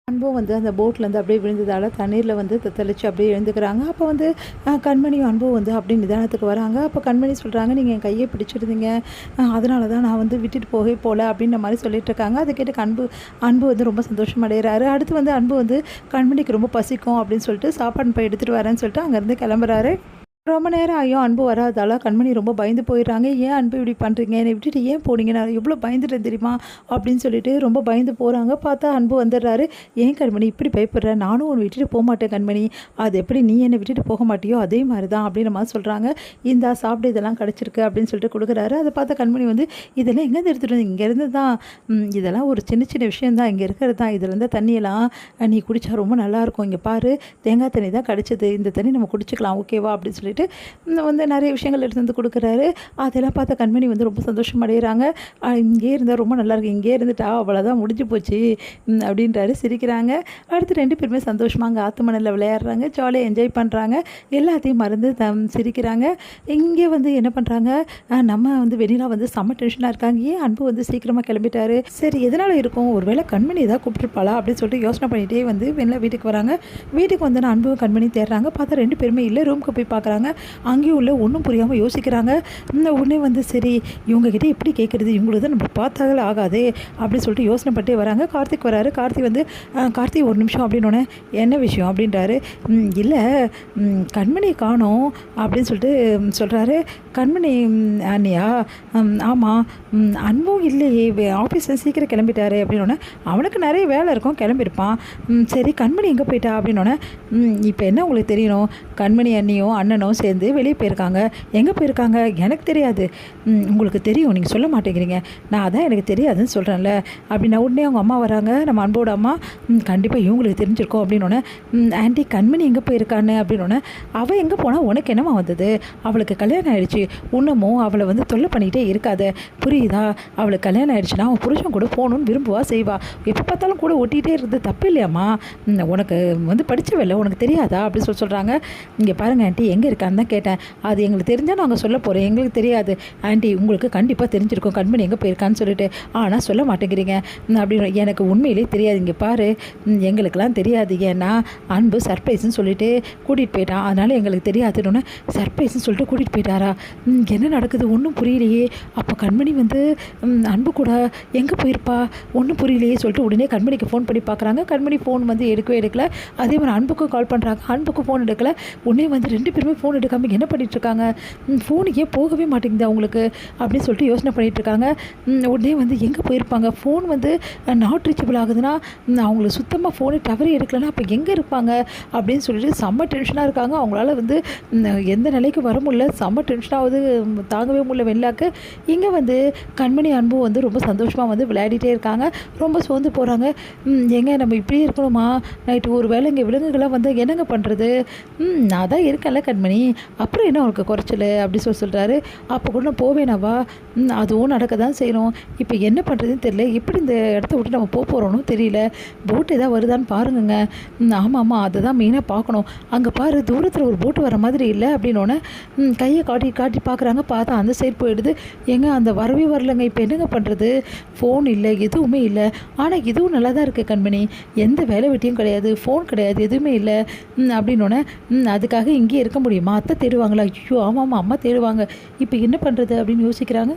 அன்பும் வந்து அந்த போட்லேருந்து அப்படியே விழுந்ததால் தண்ணீரில் வந்து தத்தளிச்சு அப்படியே எழுந்துக்கிறாங்க. அப்போ வந்து கண்மணியும் அன்பும் வந்து அப்படியே நிதானத்துக்கு வராங்க. அப்போ கண்மணி சொல்கிறாங்க, நீங்கள் என் கையை பிடிச்சிருந்தீங்க, அதனால தான் நான் வந்து விட்டுட்டு போகல அப்படின்ற மாதிரி சொல்லிட்டு இருக்காங்க. அதை கேட்டு அன்பு அன்பு வந்து ரொம்ப சந்தோஷம் அடைகிறாரு. அடுத்து வந்து அன்பு வந்து கண்மணிக்கு ரொம்ப பசிக்கும் அப்படின்னு சொல்லிட்டு சாப்பாடு போய் எடுத்துகிட்டு வரேன்னு சொல்லிட்டு அங்கேருந்து கிளம்புறாரு. ரொம்ப நேரம் ஆகியும் அன்பு வராதால கண்மணி ரொம்ப பயந்து போயிடுறாங்க. ஏன் அன்பு இப்படி பண்ணுறீங்க, என்னை விட்டுட்டு ஏன் போனீங்க, நான் எவ்வளோ பயந்துட்டேன் தெரியுமா அப்படின்னு சொல்லிட்டு ரொம்ப பயந்து போகிறாங்க. பார்த்தா அன்பு வந்துடுறாரு. ஏன் கண்மணி இப்படி பயப்படுற, நானும் உன்னை விட்டுட்டு போக மாட்டேன் கண்மணி, அது எப்படி நீ என்னை விட்டுட்டு போக மாட்டியோ அதே மாதிரி தான் அப்படின்ற மாதிரி சொல்கிறாங்க. இந்தா சாப்பிட்டு இதெல்லாம் கிடச்சிருக்கு அப்படின்னு சொல்லிட்டு கொடுக்குறாரு. அதை பார்த்தா கண்மணி வந்து இதெல்லாம் எங்கேருந்து எடுத்துகிட்டு வந்து, இங்கேருந்து தான், இதெல்லாம் ஒரு சின்ன சின்ன விஷயம் தான், இங்கே இருக்கிறது தான், இதில் இருந்த தண்ணியெல்லாம் நீ குடித்தா ரொம்ப நல்லாயிருக்கும், இங்கே பாரு தேங்காய் தண்ணி தான் கிடச்சிது, இந்த தண்ணி நம்ம குடிச்சிக்கலாம் ஓகேவா அப்படின்னு சொல்லிட்டு வந்து நிறைய விஷயங்கள் எடுத்து வந்து கொடுக்குறாரு. அதெல்லாம் பார்த்த கண்மணி வந்து ரொம்ப சந்தோஷம் அடைகிறாங்க. இங்கே இருந்தால் ரொம்ப நல்லாயிருக்கு, இங்கே இருந்துட்டா அவ்வளோதான் முடிஞ்சு போச்சு அப்படின்றாரு. சிரிக்கிறாங்க. அடுத்து 2 பேருமே சந்தோஷமாக அங்கே ஆற்று மணலில் விளையாடுறாங்க, ஜாலியாக என்ஜாய் பண்ணுறாங்க, எல்லாத்தையும் மறந்து சிரிக்கிறாங்க. இங்கே வந்து என்ன பண்ணுறாங்க, நம்ம வந்து வெண்ணிலா வந்து செம்ம டென்ஷனாக இருக்காங்க. ஏன் அன்பு வந்து சீக்கிரமாக கிளம்பிட்டாரு, சரி எதனால் இருக்கும், ஒரு வேளை கண்மணி ஏதாவது கூப்பிட்டுருப்பாளா அப்படின்னு சொல்லிட்டு யோசனை பண்ணிகிட்டே வந்து வெண்ணிலா வீட்டுக்கு வராங்க. வீட்டுக்கு வந்து நான் அன்பு கண்மணி தேடுறாங்க. பார்த்தா 2 பேருமே இல்லை. ரூமுக்கு போய் பார்க்குறாங்க. அங்கேயும் உள்ள ஒன்றும் புரியாமல் யோசிக்கிறாங்க. உடனே வந்து சரி இவங்ககிட்ட எப்படி கேட்குறது, இவங்களுக்கு தான் நம்ம பார்த்தாலே ஆகாதே அப்படின்னு சொல்லிட்டு யோசனை பண்ணிட்டே வராங்க. கார்த்திக் வராரு. கார்த்திக் வந்து கார்த்திக் ஒரு நிமிஷம் அப்படின்னோடனே என்ன விஷயம் அப்படின்றாரு. இல்லை கண்மணி காணோம் அப்படின்னு சொல்லிட்டு சொல்கிறாரு. கண்மணி அண்ணியா, ஆமாம் அன்பும் இல்லையே, ஆஃபீஸில் சீக்கிரம் கிளம்பிட்டாரு அப்படின்னோடனே அவனுக்கு நிறைய வேலை இருக்கும், கிளம்பியிருப்பான். சரி கண்மணி எங்கே போயிட்டா அப்படின்னோடனே இப்போ என்ன உங்களுக்கு தெரியணும், கண்மணி அண்ணியும் அண்ணனும் சேர்ந்து வெளியே போயிருக்காங்க. எங்கே போயிருக்காங்க எனக்கு தெரியாது, உங்களுக்கு தெரியும், நீங்கள் சொல்ல மாட்டேங்கிறீங்க, நான் அதான் எனக்கு தெரியாதுன்னு சொல்கிறேன்ல அப்படின்னா. உடனே அவங்க அம்மா வராங்க, நம்ம அன்போட அம்மா. கண்டிப்பாக இவங்களுக்கு தெரிஞ்சிருக்கோம் அப்படின்னோடனே ஆண்டி கண்மணி எங்கே போயிருக்கான்னு அப்படின்னோடனே அவள் எங்கே போனால் உனக்கு என்னமா வந்தது, அவளுக்கு கல்யாணம் ஆகிடுச்சு, இன்னமும் அவளை வந்து தொல்லை பண்ணிக்கிட்டே இருக்காத புரியுதா, அவளுக்கு கல்யாணம் ஆகிடுச்சுன்னா அவன் புருஷன் கூட போகணுன்னு விரும்புவா செய்வா, எப்போ பார்த்தாலும் கூட ஒட்டிகிட்டே இருந்து தப்பு இல்லையாம்மா, உனக்கு வந்து படித்த வேலை உனக்கு தெரியாதா அப்படின்னு சொல்கிறாங்க. இங்கே பாருங்கள் ஆண்டி எங்கே இருக்கான்னு தான் கேட்டேன், அது எங்களுக்கு தெரிஞ்சால் நாங்கள் சொல்ல போகிறோம், எங்களுக்கு தெரியாது ஆண்டி, உங்களுக்கு கண்டிப்பாக தெரிஞ்சிருக்கோம் கண்மணி எங்கே போயிருக்கான்னு சொல்லிட்டு, ஆனால் சொல்ல மாட்டேங்கிறீங்க அப்படின்னு. எனக்கு உண்மையிலே தெரியாது, இங்கே பாரு எங்களுக்கெல்லாம் தெரியாது, ஏன்னா அன்பு சர்ப்ரைஸ்ன்னு சொல்லிட்டு கூட்டிகிட்டு போயிட்டான், அதனால் எங்களுக்கு தெரியாதுன்னு. சர்ப்ரைஸ்ன்னு சொல்லிட்டு கூட்டிகிட்டு போயிட்டாரா, என்ன நடக்குது ஒன்றும் புரியலையே, அப்போ கண்மணி வந்து அன்பு கூட எங்கே போயிருப்பா ஒன்றும் புரியலையே சொல்லிட்டு உடனே கண்மணிக்கு ஃபோன் பண்ணி பார்க்குறாங்க. கண்மணி ஃபோன் வந்து எடுக்கல. அதே மாதிரி அன்புக்கும் கால் பண்ணுறாங்க, அன்புக்கும் ஃபோன் எடுக்கல. உடனே வந்து 2 பேருமே ஃபோன் எடுக்காமல் என்ன பண்ணிகிட்ருக்காங்க, ஃபோனுக்கே போகவே மாட்டேங்குது அவங்களுக்கு அப்படின்னு சொல்லிட்டு யோசனை பண்ணிகிட்ருக்காங்க. உடனே வந்து எங்கே போயிருப்பாங்க, ஃபோன் வந்து நாட் ரீச்சபிள் ஆகுதுன்னா அவங்களுக்கு சுத்தமாக ஃபோனு டவரே எடுக்கலைன்னா அப்போ எங்கே இருப்பாங்க அப்படின்னு சொல்லிட்டு செம்ம டென்ஷனாக இருக்காங்க. அவங்களால வந்து எந்த நிலைக்கு வர முடியல, செம்ம டென்ஷனாவது தாங்கவே முடியல வெண்ணிலாக்கு. இங்கே வந்து கண்மணி அன்பு வந்து ரொம்ப சந்தோஷமாக வந்து விளையாடிட்டே இருக்காங்க, ரொம்ப சோர்ந்து போகிறாங்க. எங்க நம்ம இப்படியே இருக்கணுமா, நைட்டு ஒரு வேளை இங்கே விலங்குகளாக வந்து என்னங்க பண்ணுறது, நான் தான் இருக்கேன்ல கண்மணி, அப்புறம் என்ன உனக்கு குறைச்சல் அப்படி சொல்கிறாரு. அப்போ கூட நான் போவேனாவா, அதுவும் நடக்க தான் செய்யணும், இப்போ என்ன பண்ணுறதுன்னு தெரியல, எப்படி இந்த இடத்த விட்டு நம்ம போகிறோன்னு தெரியல, போட்டு எதாவது வருதான்னு பாருங்கங்க. ஆமாம் அதை தான் மெயினாக பார்க்கணும், அங்கே பாரு தூரத்தில் ஒரு போட்டு வர மாதிரி இல்லை அப்படின்னோடனே கையை காட்டி காட்டி பார்க்குறாங்க. பார்த்தா அந்த சைடு போயிடுது. ஏங்க அந்த வரவே வரலங்க, இப்போ என்னங்க பண்ணுறது, ஃபோன் இல்லை எதுவுமே இல்லை, ஆனால் இதுவும் நல்லா தான் இருக்குது கண்மணி, எந்த வேலை வெட்டியும் கிடையாது, ஃபோன் கிடையாது, எதுவுமே இல்லை அப்படின்னோடனே அதுக்காக இங்கேயே இருக்க முடியுமா, அத்தை தேடுவாங்களா, ஐயோ ஆமாம் அம்மா தேடுவாங்க, இப்போ என்ன பண்ணுறது அப்படின்னு யோசிக்கிறாங்க.